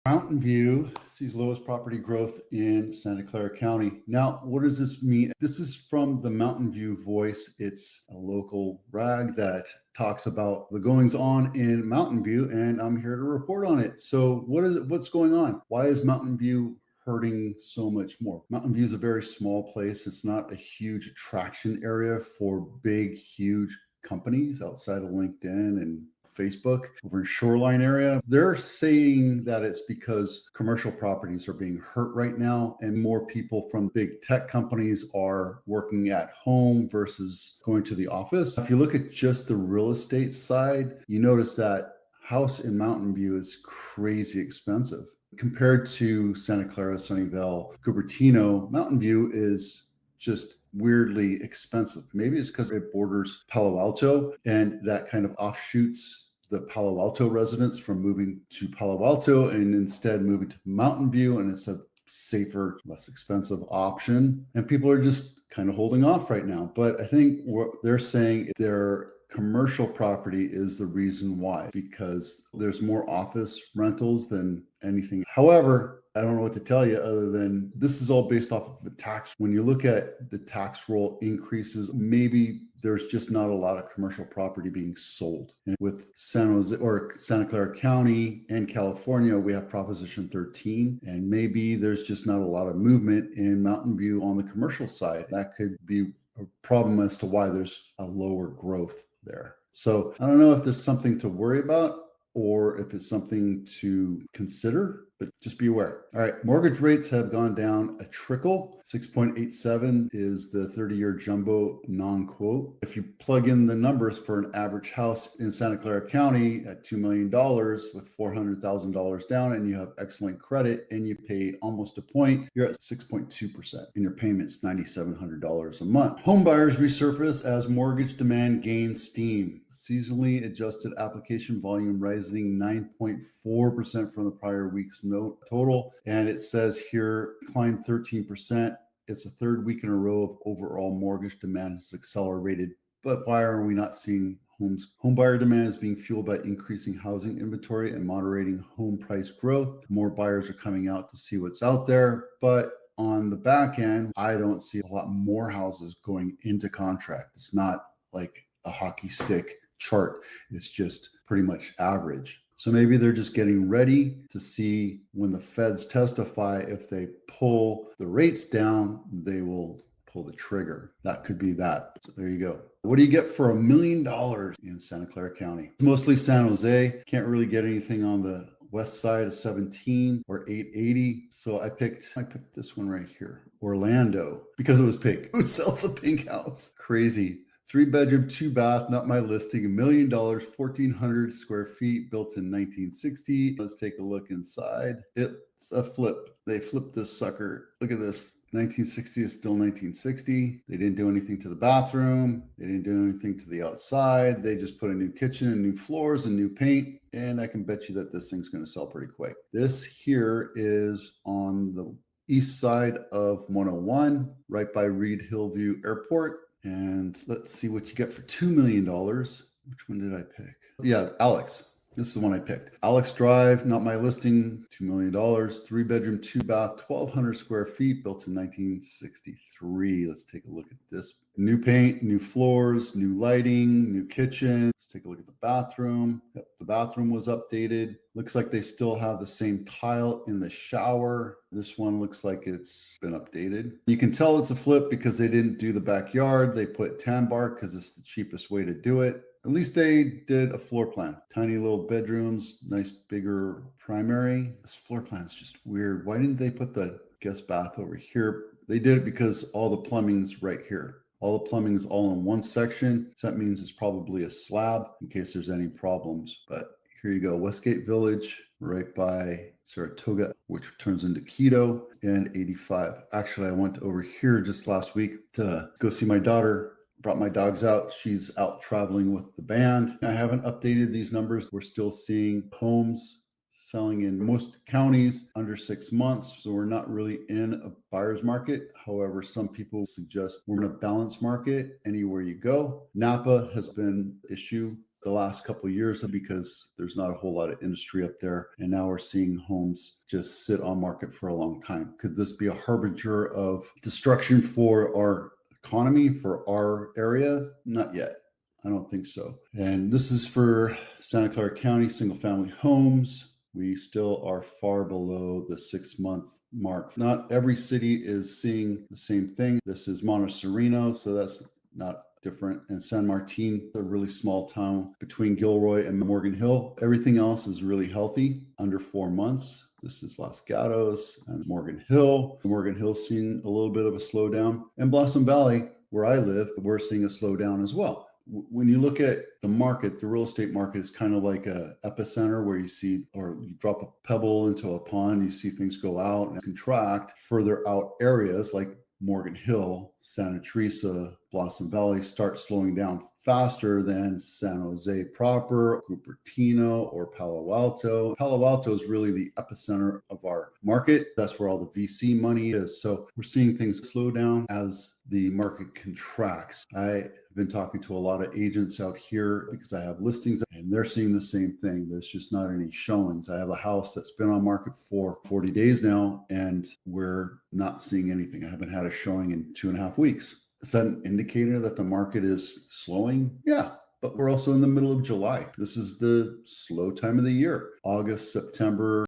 Mountain View sees lowest property growth in Santa Clara County. Now, what does this mean? This is from the Mountain View Voice. It's a local rag that talks about the goings on in Mountain View, and I'm here to report on it. So what's going on? Why is Mountain View hurting so much more? Mountain View is a very small place. It's not a huge attraction area for big, huge companies outside of LinkedIn and Facebook over in Shoreline area. They're saying that it's because commercial properties are being hurt right now and more people from big tech companies are working at home versus going to the office. If you look at just the real estate side, you notice that house in Mountain View is crazy expensive. Compared to Santa Clara, Sunnyvale, Cupertino, Mountain View is just weirdly expensive. Maybe it's because it borders Palo Alto and that kind of offshoots the Palo Alto residents from moving to Palo Alto and instead moving to Mountain View, and it's a safer, less expensive option. And people are just kind of holding off right now. But I think what they're saying, their commercial property is the reason why, because there's more office rentals than anything. However, I don't know what to tell you other than this is all based off of the tax. When you look at the tax roll increases, maybe there's just not a lot of commercial property being sold. And with San Jose or Santa Clara County and California, we have Proposition 13, and maybe there's just not a lot of movement in Mountain View on the commercial side. That could be a problem as to why there's a lower growth there. So I don't know if there's something to worry about or if it's something to consider, but just be aware. All right, mortgage rates have gone down a trickle. 6.87 is the 30-year jumbo non-quote. If you plug in the numbers for an average house in Santa Clara County at $2 million with $400,000 down and you have excellent credit and you pay almost a point, you're at 6.2% and your payment's $9,700 a month. Homebuyers resurface as mortgage demand gains steam. Seasonally adjusted application volume rising 9.4% from the prior week's note total. And it says here climbed 13%. It's the third week in a row of overall mortgage demand has accelerated. But why are we not seeing homes? Homebuyer demand is being fueled by increasing housing inventory and moderating home price growth. More buyers are coming out to see what's out there. But on the back end, I don't see a lot more houses going into contract. It's not like a hockey stick chart. It's just pretty much average. So maybe they're just getting ready to see when the feds testify, if they pull the rates down, they will pull the trigger. That could be that. So there you go. What do you get for $1 million in Santa Clara County? Mostly San Jose. Can't really get anything on the west side of 17 or 880. So I picked this one right here, Orlando, because it was pink. Who sells a pink house? Crazy. 3-bedroom, 2-bath, not my listing, $1 million, 1,400 square feet, built in 1960. Let's take a look inside. It's a flip. They flipped this sucker. Look at this. 1960 is still 1960. They didn't do anything to the bathroom. They didn't do anything to the outside. They just put a new kitchen and new floors and new paint. And I can bet you that this thing's going to sell pretty quick. This here is on the east side of 101, right by Reed Hillview Airport. And let's see what you get for $2 million. Which one did I pick? Yeah, Alex. This is the one I picked. Alex Drive, not my listing, $2 million, 3-bedroom, 2-bath, 1,200 square feet, built in 1963. Let's take a look at this. New paint, new floors, new lighting, new kitchen. Let's take a look at the bathroom. Yep, the bathroom was updated. Looks like they still have the same tile in the shower. This one looks like it's been updated. You can tell it's a flip because they didn't do the backyard. They put tan bark because it's the cheapest way to do it. At least they did a floor plan. Tiny little bedrooms, nice bigger primary. This floor plan is just weird. Why didn't they put the guest bath over here? They did it because all the plumbing's right here. All the plumbing is all in one section. So that means it's probably a slab in case there's any problems. But here you go. Westgate Village, right by Saratoga, which turns into Quito, and 85. Actually, I went over here just last week to go see my daughter. Brought my dogs out. She's out traveling with the band. I haven't updated these numbers. We're still seeing homes selling in most counties under 6 months. So we're not really in a buyer's market. However, some people suggest we're in a balanced market anywhere you go. Napa has been an issue. the last couple of years because there's not a whole lot of industry up there. And now we're seeing homes just sit on market for a long time. Could this be a harbinger of destruction for our economy, for our area? Not yet. I don't think so. And this is for Santa Clara County single family homes. We still are far below the 6-month mark. Not every city is seeing the same thing. This is Montecito, so that's not different. And San Martin, a really small town between Gilroy and Morgan Hill. Everything else is really healthy, under 4 months. This is Los Gatos and Morgan Hill. Morgan Hill's seeing a little bit of a slowdown. And Blossom Valley, where I live, we're seeing a slowdown as well. When you look at the market, the real estate market is kind of like a epicenter where you see, or you drop a pebble into a pond, you see things go out and contract. Further out areas like Morgan Hill, Santa Teresa, Blossom Valley start slowing down faster than San Jose proper, Cupertino, or Palo Alto. Palo Alto is really the epicenter of our market. That's where all the VC money is. So we're seeing things slow down as the market contracts. I've been talking to a lot of agents out here because I have listings and they're seeing the same thing. There's just not any showings. I have a house that's been on market for 40 days now and we're not seeing anything. I haven't had a showing in 2.5 weeks. Is that an indicator that the market is slowing? Yeah, but we're also in the middle of July. This is the slow time of the year. August, September,